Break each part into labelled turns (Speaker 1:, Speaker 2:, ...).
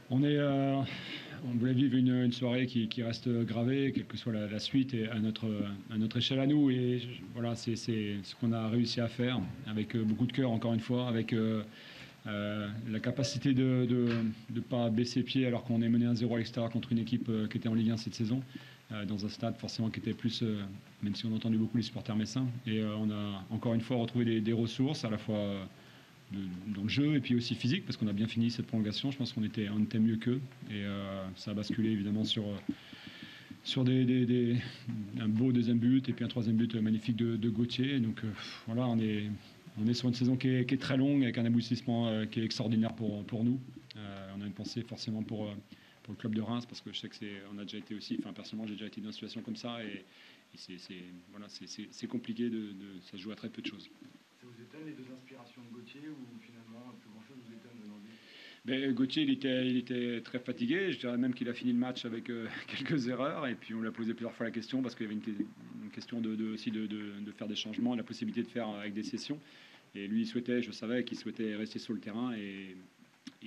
Speaker 1: On voulait vivre une soirée qui reste gravée, quelle que soit la suite, et à notre échelle à nous. Et voilà, c'est ce qu'on a réussi à faire, avec beaucoup de cœur, encore une fois, avec la capacité de ne pas baisser pied alors qu'on est mené 1-0 à l'extérieur contre une équipe qui était en Ligue 1 cette saison, dans un stade forcément qui était plus, même si on a entendu beaucoup les supporters messins. Et on a encore une fois retrouvé des ressources, à la fois dans le jeu et puis aussi physique, parce qu'on a bien fini cette prolongation. Je pense qu'on était mieux qu'eux, et ça a basculé évidemment sur un beau deuxième but et puis un troisième but magnifique de Gauthier. Donc voilà, on est sur une saison qui est très longue, avec un aboutissement qui est extraordinaire pour nous. On a une pensée forcément pour le club de Reims, parce que je sais que on a déjà été aussi, enfin personnellement j'ai déjà été dans une situation comme ça, et c'est compliqué, ça se joue à très peu de choses.
Speaker 2: Ça vous étonne les deux inspirations de Gauthier, ou finalement plus grand chose vous étonne venant de lui?
Speaker 1: Gauthier, il était très fatigué. Je dirais même qu'il a fini le match avec quelques erreurs. Et puis on lui a posé plusieurs fois la question, parce qu'il y avait une question aussi de faire des changements, la possibilité de faire avec des sessions. Et lui, je savais qu'il souhaitait rester sur le terrain, et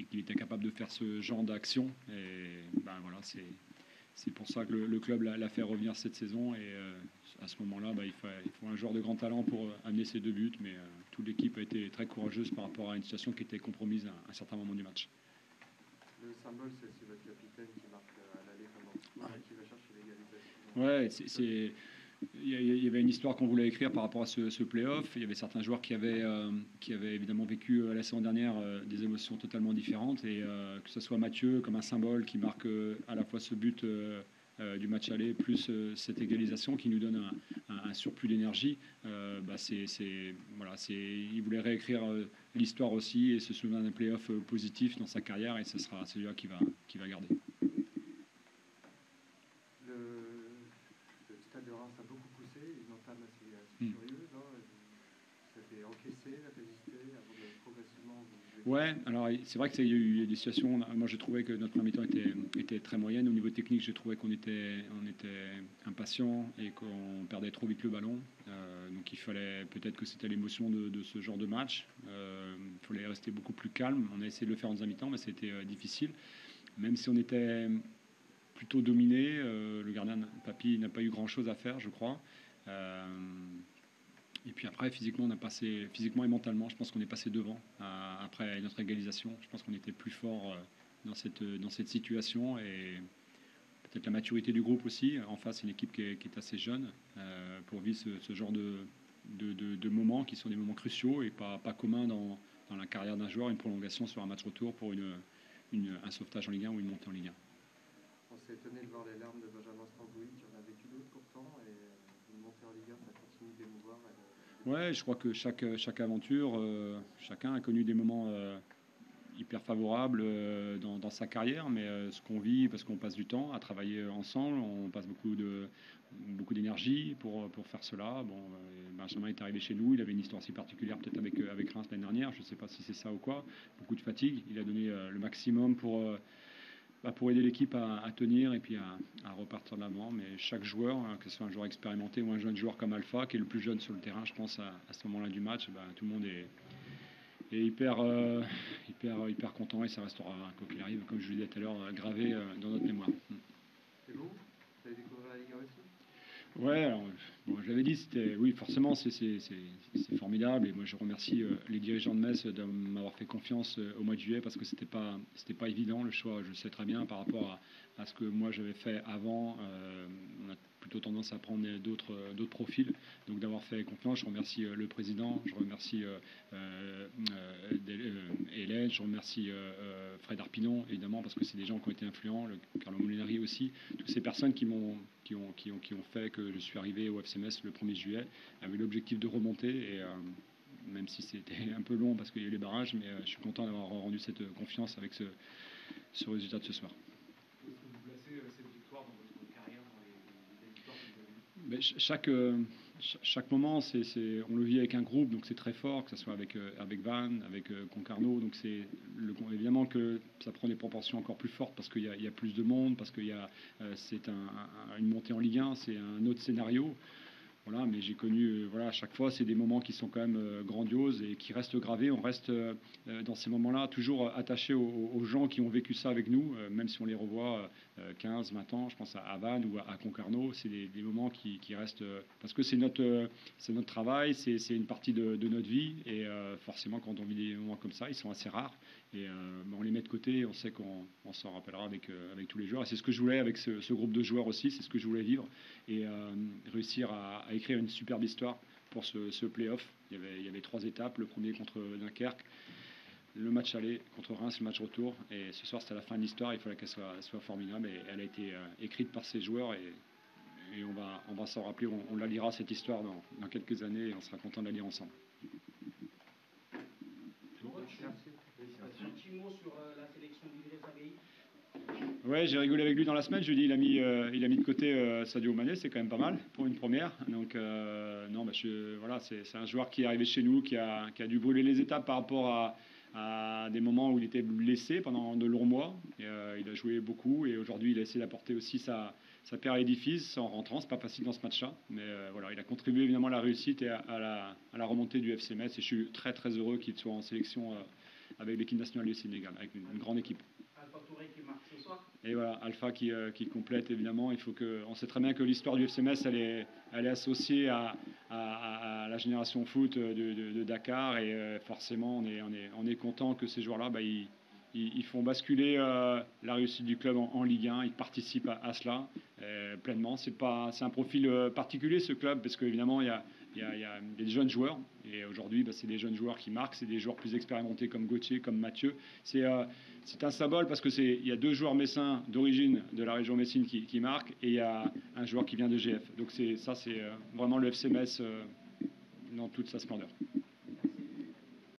Speaker 1: qu'il était capable de faire ce genre d'action. Et ben voilà, c'est pour ça que le club l'a fait revenir cette saison. Et à ce moment-là, il faut un joueur de grand talent pour amener ses 2 buts. Mais toute l'équipe a été très courageuse par rapport à une situation qui était compromise à un certain moment du match.
Speaker 3: Le symbole, c'est votre capitaine qui marque à l'aller comme qui va chercher l'égalisation.
Speaker 1: Ouais, il y avait une histoire qu'on voulait écrire par rapport à ce play-off. Il y avait certains joueurs qui avaient évidemment vécu la saison dernière des émotions totalement différentes. Et que ce soit Mathieu comme un symbole qui marque à la fois ce but du match aller, plus cette égalisation qui nous donne un surplus d'énergie. Il voulait réécrire l'histoire aussi, et se souvenir d'un play-off positif dans sa carrière, et ce sera celui-là qui va garder.
Speaker 3: Le stade de Reims a beaucoup poussé, une entame assez curieuse. Ça a été encaissé, résisté, avant de progressivement...
Speaker 1: Ouais, alors c'est vrai qu'il y a eu des situations. Moi, j'ai trouvé que notre première mi-temps était très moyenne. Au niveau technique, j'ai trouvé qu'on était impatient et qu'on perdait trop vite le ballon. Donc il fallait, peut-être que c'était l'émotion de ce genre de match. Il fallait rester beaucoup plus calme. On a essayé de le faire en deuxième mi-temps, mais c'était difficile. Même si on était plutôt dominé, le gardien Papy n'a pas eu grand-chose à faire, je crois. Et puis après, physiquement et mentalement, je pense qu'on est passé devant après notre égalisation. Je pense qu'on était plus fort dans cette situation, et peut-être la maturité du groupe aussi. En face, c'est une équipe qui est assez jeune pour vivre ce genre de moments qui sont des moments cruciaux et pas communs dans la carrière d'un joueur, une prolongation sur un match retour pour un sauvetage en Ligue 1 ou une montée en Ligue 1.
Speaker 3: On s'est étonné de voir les larmes de Benjamin Stambouli, qui en a vécu d'autres pourtant, et une montée en Ligue 1, ça continue d'émouvoir.
Speaker 1: Ouais, je crois que chaque aventure, chacun a connu des moments hyper favorables dans sa carrière, mais ce qu'on vit, parce qu'on passe du temps à travailler ensemble, on passe beaucoup d'énergie pour faire cela. Bon, Benjamin est arrivé chez nous, il avait une histoire si particulière, peut-être avec Reims l'année dernière, je ne sais pas si c'est ça ou quoi, beaucoup de fatigue. Il a donné le maximum pour aider l'équipe à tenir et puis à repartir de l'avant. Mais chaque joueur, que ce soit un joueur expérimenté ou un jeune joueur comme Alpha, qui est le plus jeune sur le terrain, je pense à ce moment-là du match, tout le monde est hyper content, et ça restera, quoi qu'il arrive, comme je vous le disais tout à l'heure, gravé dans notre mémoire.
Speaker 3: Et vous avez découvert la Ligue 1 aussi?
Speaker 1: Ouais, alors, je l'avais dit, oui, forcément, c'est formidable, et moi je remercie les dirigeants de Metz de m'avoir fait confiance au mois de juillet, parce que c'était pas évident le choix. Je le sais très bien par rapport à ce que moi j'avais fait avant. On a plutôt tendance à prendre d'autres profils, donc d'avoir fait confiance. Je remercie le président, je remercie Hélène, je remercie Fred Arpinon évidemment, parce que c'est des gens qui ont été influents, Carlo Molinari aussi, toutes ces personnes qui ont fait que je suis arrivé au FC Metz le 1er juillet avec l'objectif de remonter, et même si c'était un peu long parce qu'il y a eu les barrages, mais je suis content d'avoir rendu cette confiance avec ce résultat de ce soir.
Speaker 2: Où est-ce que vous placez cette victoire dans votre carrière, dans les victoires que vous avez eues?
Speaker 1: Chaque moment, on le vit avec un groupe, donc c'est très fort, que ce soit avec Van, avec Concarneau. Donc évidemment que ça prend des proportions encore plus fortes, parce qu'il y a plus de monde, parce que c'est une montée en Ligue 1, c'est un autre scénario. Voilà, mais j'ai connu, voilà, à chaque fois, c'est des moments qui sont quand même grandioses et qui restent gravés. On reste dans ces moments-là toujours attaché aux gens qui ont vécu ça avec nous, même si on les revoit 15, 20 ans. Je pense à Vannes ou à Concarneau. C'est des moments qui restent parce que c'est notre travail, c'est une partie de notre vie. Et forcément, quand on vit des moments comme ça, ils sont assez rares. Et on les met de côté et on sait qu'on s'en rappellera avec tous les joueurs. Et c'est ce que je voulais avec ce groupe de joueurs aussi, c'est ce que je voulais vivre. Et réussir à écrire une superbe histoire pour ce play-off. Il y avait 3 étapes, le premier contre Dunkerque, le match aller contre Reims, le match retour. Et ce soir, c'était la fin de l'histoire, il fallait qu'elle soit formidable. Et elle a été écrite par ces joueurs et on va s'en rappeler, on la lira cette histoire dans quelques années et on sera content de la lire ensemble.
Speaker 2: Un petit mot sur la sélection d'Idriss Gueye.
Speaker 1: Ouais, j'ai rigolé avec lui dans la semaine. Je lui ai dit il a mis de côté Sadio Mané, c'est quand même pas mal pour une première. Donc non, voilà, c'est un joueur qui est arrivé chez nous, qui a dû brûler les étapes par rapport à des moments où il était blessé pendant de longs mois. Et, il a joué beaucoup et aujourd'hui il a essayé d'apporter aussi sa pierre à l'édifice en rentrant. C'est pas facile dans ce match-là, mais voilà, il a contribué évidemment à la réussite et à la remontée du FC Metz. Et je suis très très heureux qu'il soit en sélection avec l'équipe nationale du Sénégal, avec une grande équipe.
Speaker 2: Alpha Touré qui marque ce soir.
Speaker 1: Et voilà, Alpha qui complète évidemment. On sait très bien que l'histoire du FC Metz, elle est associée à la génération foot de Dakar et forcément on est content que ces joueurs-là, ils font basculer la réussite du club en Ligue 1. Ils participent à cela pleinement. C'est un profil particulier ce club parce qu'évidemment il y a des jeunes joueurs et aujourd'hui c'est des jeunes joueurs qui marquent, c'est des joueurs plus expérimentés comme Gauthier, comme Mathieu. C'est un symbole parce il y a 2 joueurs messins d'origine de la région messine qui marquent et il y a un joueur qui vient de GF. Donc c'est vraiment le FC Metz dans toute sa splendeur.